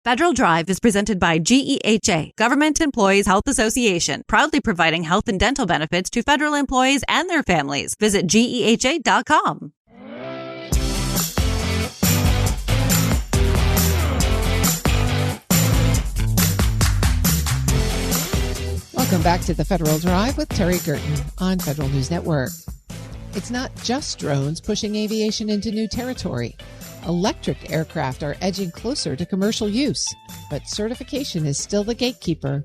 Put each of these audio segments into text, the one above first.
Federal Drive is presented by GEHA, Government Employees Health Association, proudly providing health and dental benefits to federal employees and their families. Visit GEHA.com. Welcome back to the Federal Drive with Terry Gerton on Federal News Network. It's not just drones pushing aviation into new territory. Electric aircraft are edging closer to commercial use, but certification is still the gatekeeper.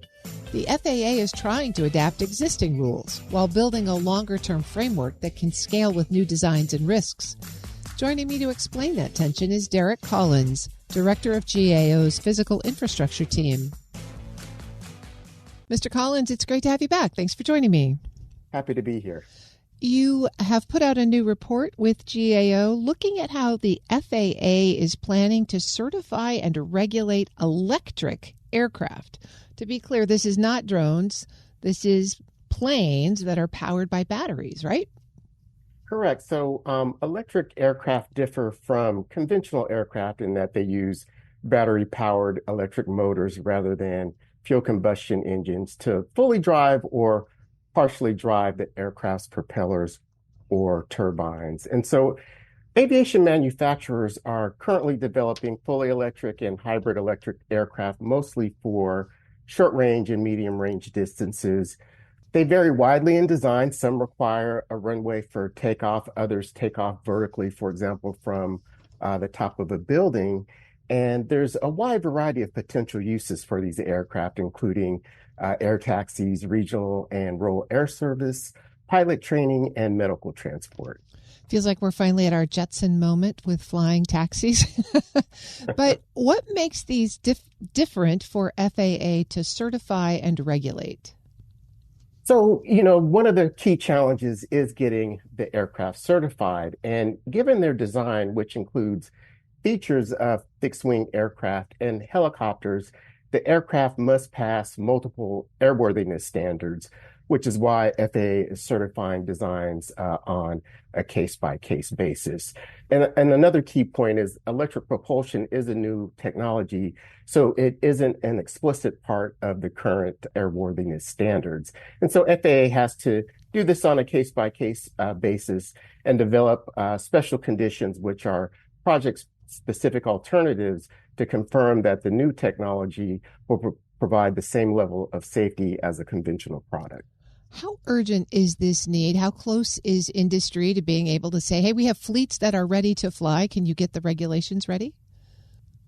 The FAA is trying to adapt existing rules while building a longer-term framework that can scale with new designs and risks. Joining me to explain that tension is Derrick Collins, Director of GAO's Physical Infrastructure Team. Mr. Collins, it's great to have you back. Thanks for joining me. Happy to be here. You have put out a new report with GAO looking at how the FAA is planning to certify and regulate electric aircraft. To be clear, this is not drones. This is planes that are powered by batteries, right? Correct. So electric aircraft differ from conventional aircraft in that they use battery-powered electric motors rather than fuel combustion engines to fully drive or partially drive the aircraft's propellers or turbines. And so aviation manufacturers are currently developing fully electric and hybrid electric aircraft, mostly for short range and medium range distances. They vary widely in design. Some require a runway for takeoff, others take off vertically, for example, from the top of a building. And there's a wide variety of potential uses for these aircraft, including air taxis, regional and rural air service, pilot training, and medical transport. Feels like we're finally at our Jetson moment with flying taxis. But what makes these different for FAA to certify and regulate? So, one of the key challenges is getting the aircraft certified. And given their design, which includes features of fixed-wing aircraft and helicopters, the aircraft must pass multiple airworthiness standards, which is why FAA is certifying designs on a case-by-case basis. And another key point is electric propulsion is a new technology, so it isn't an explicit part of the current airworthiness standards. And so FAA has to do this on a case-by-case basis and develop special conditions, which are project-specific alternatives to confirm that the new technology will provide the same level of safety as a conventional product. How urgent is this need? How close is industry to being able to say, hey, we have fleets that are ready to fly. Can you get the regulations ready?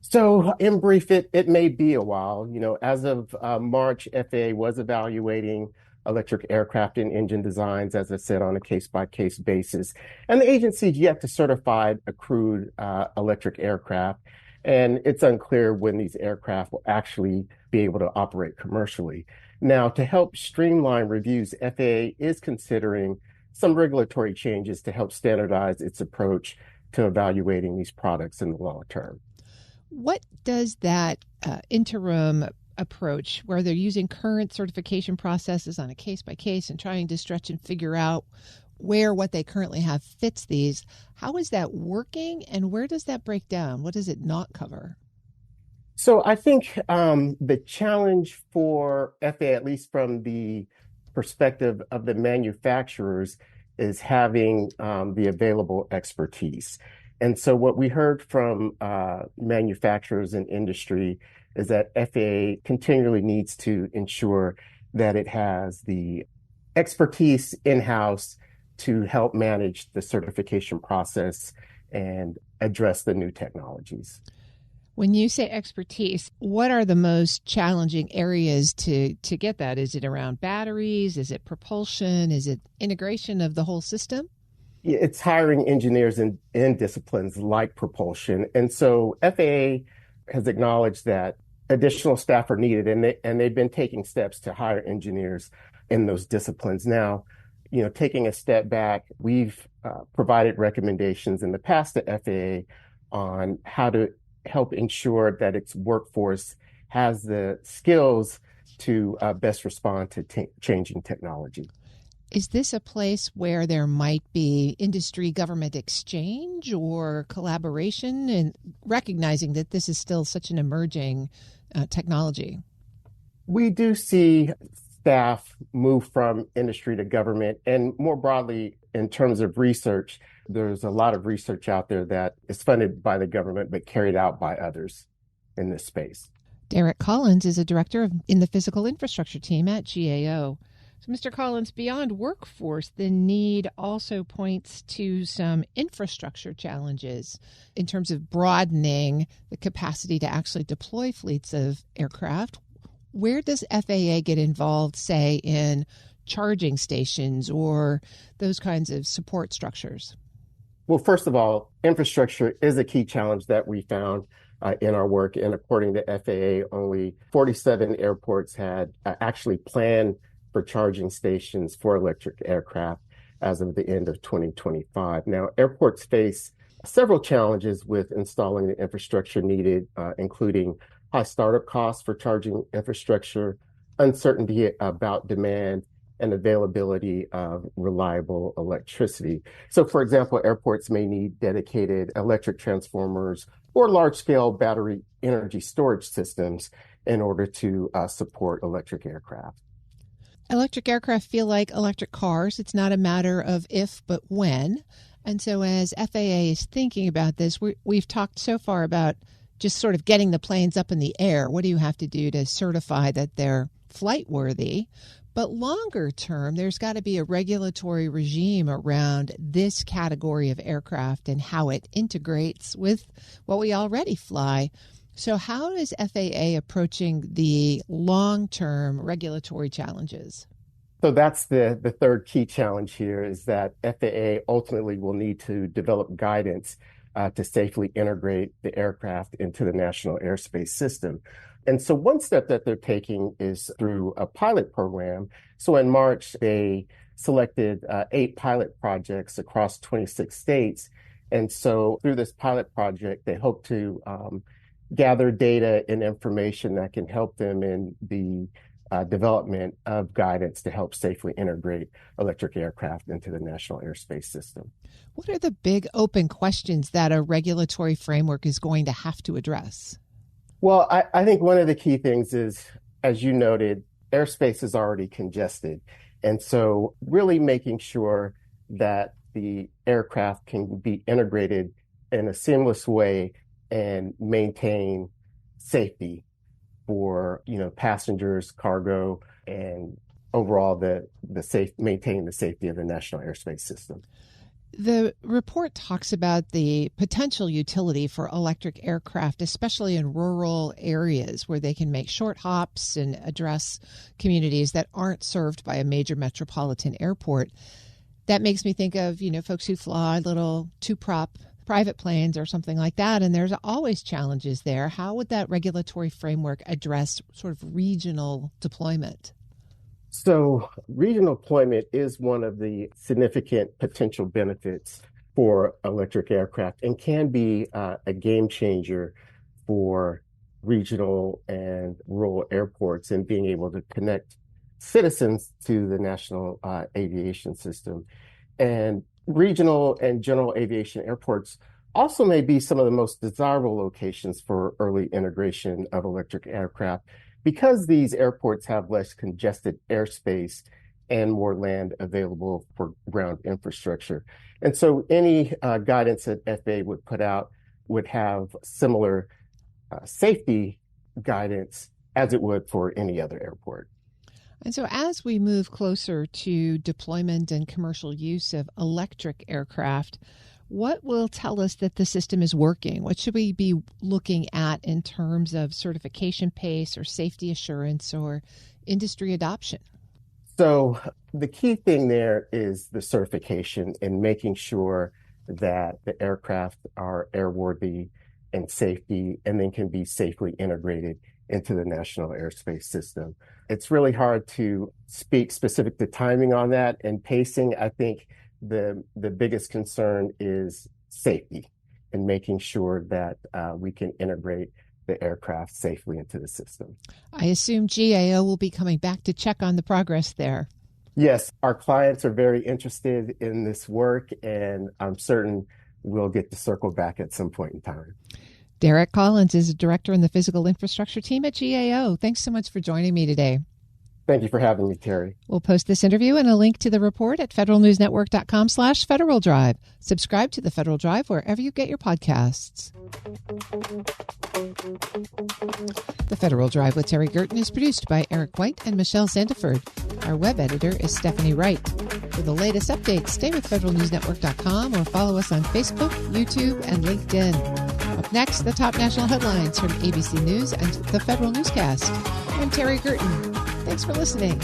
So in brief, it may be a while. As of March, FAA was evaluating electric aircraft and engine designs, as I said, on a case-by-case basis. And the agency's yet to certify a crewed electric aircraft. And it's unclear when these aircraft will actually be able to operate commercially. Now, to help streamline reviews, FAA is considering some regulatory changes to help standardize its approach to evaluating these products in the long term. What does that interim approach, where they're using current certification processes on a case-by-case and trying to stretch and figure out where what they currently have fits these, how is that working and where does that break down? What does it not cover? So I think the challenge for FAA, at least from the perspective of the manufacturers, is having the available expertise. And so what we heard from manufacturers and industry is that FAA continually needs to ensure that it has the expertise in-house to help manage the certification process and address the new technologies. When you say expertise, what are the most challenging areas to get that? Is it around batteries? Is it propulsion? Is it integration of the whole system? It's hiring engineers in disciplines like propulsion. And so FAA has acknowledged that additional staff are needed, and they've been taking steps to hire engineers in those disciplines. Now, taking a step back, we've provided recommendations in the past to FAA on how to help ensure that its workforce has the skills to best respond to changing technology. Is this a place where there might be industry-government exchange or collaboration, and recognizing that this is still such an emerging technology? We do see staff move from industry to government, and more broadly, in terms of research, there's a lot of research out there that is funded by the government but carried out by others in this space. Derrick Collins is a director in the physical infrastructure team at GAO. So, Mr. Collins, beyond workforce, the need also points to some infrastructure challenges in terms of broadening the capacity to actually deploy fleets of aircraft. Where does FAA get involved, say, in charging stations or those kinds of support structures? Well, first of all, infrastructure is a key challenge that we found in our work. And according to FAA, only 47 airports had actually planned for charging stations for electric aircraft as of the end of 2025. Now, airports face several challenges with installing the infrastructure needed, including high startup costs for charging infrastructure, uncertainty about demand, and availability of reliable electricity. So, for example, airports may need dedicated electric transformers or large-scale battery energy storage systems in order to support electric aircraft. Electric aircraft feel like electric cars. It's not a matter of if, but when. And so as FAA is thinking about this, we've talked so far about just sort of getting the planes up in the air. What do you have to do to certify that they're flight worthy? But longer term, there's got to be a regulatory regime around this category of aircraft and how it integrates with what we already fly. So how is FAA approaching the long-term regulatory challenges? So that's the third key challenge here, is that FAA ultimately will need to develop guidance to safely integrate the aircraft into the national airspace system. And so one step that they're taking is through a pilot program. So in March, they selected 8 pilot projects across 26 states. And so through this pilot project, they hope to gather data and information that can help them in the development of guidance to help safely integrate electric aircraft into the national airspace system. What are the big open questions that a regulatory framework is going to have to address? Well, I think one of the key things is, as you noted, airspace is already congested. And so really making sure that the aircraft can be integrated in a seamless way and maintain safety for, passengers, cargo, and overall maintaining the safety of the national airspace system. The report talks about the potential utility for electric aircraft, especially in rural areas where they can make short hops and address communities that aren't served by a major metropolitan airport. That makes me think of, folks who fly little two-prop private planes or something like that, and there's always challenges there. How would that regulatory framework address sort of regional deployment? So regional deployment is one of the significant potential benefits for electric aircraft and can be a game changer for regional and rural airports and being able to connect citizens to the national aviation system. And regional and general aviation airports also may be some of the most desirable locations for early integration of electric aircraft, because these airports have less congested airspace and more land available for ground infrastructure. And so any guidance that FAA would put out would have similar safety guidance as it would for any other airport. And so as we move closer to deployment and commercial use of electric aircraft, what will tell us that the system is working? What should we be looking at in terms of certification pace or safety assurance or industry adoption? So the key thing there is the certification and making sure that the aircraft are airworthy and safety, and then can be safely integrated into the national airspace system. It's really hard to speak specific to timing on that and pacing. I think the biggest concern is safety and making sure that we can integrate the aircraft safely into the system. I assume GAO will be coming back to check on the progress there. Yes, our clients are very interested in this work, and I'm certain we'll get to circle back at some point in time. Derrick Collins is a director in the physical infrastructure team at GAO. Thanks so much for joining me today. Thank you for having me, Terry. We'll post this interview and a link to the report at federalnewsnetwork.com/Federal Drive. Subscribe to the Federal Drive wherever you get your podcasts. The Federal Drive with Terry Gerton is produced by Eric White and Michelle Sandiford. Our web editor is Stephanie Wright. For the latest updates, stay with federalnewsnetwork.com or follow us on Facebook, YouTube, and LinkedIn. Up next, the top national headlines from ABC News and the Federal Newscast. I'm Terry Gerton. Thanks for listening.